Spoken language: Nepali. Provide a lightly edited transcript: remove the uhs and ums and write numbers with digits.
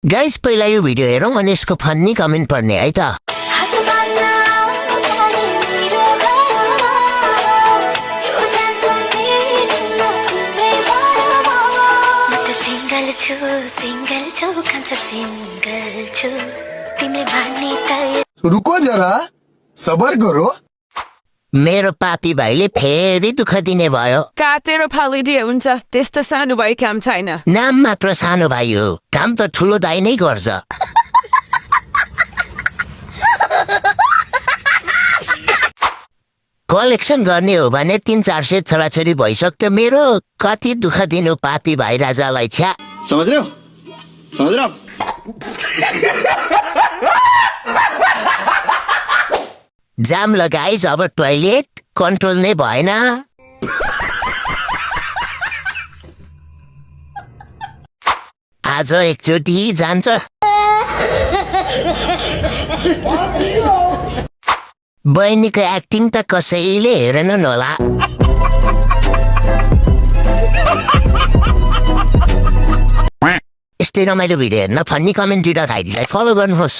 गाइस पहिला यो भिडियो हेरौँ अनि यसको फन्नी कमेन्ट पढ्ने है त। रुको जरा सबर करो। मेरो पापी भाइले फेरि दुःख दिने भयो। काटेर फालिदिए हुन्छ, त्यस्तो सानो भाइ काम छैन। नाम मात्र सानो भाइ हो, काम त ठुलो दाइ नै गर्छ। कलेक्सन गर्ने हो भने 300-400 छोराछोरी भइसक्यो मेरो। कति दुःख दिनु पापी भाइ राजालाई छ्या। समझ रहे हो? समझ रहे हो? जाम लगाइज अब टोइलेट कन्ट्रोल नै भएन। आज एकचोटि जान्छ। बहिनीको एक्टिङ त कसैले हेरेनन् होला। यस्तै रमाइलो भिडियो हेर्न फन्नी कमेन्ट दिँदा भाइलाई फलो गर्नुहोस्।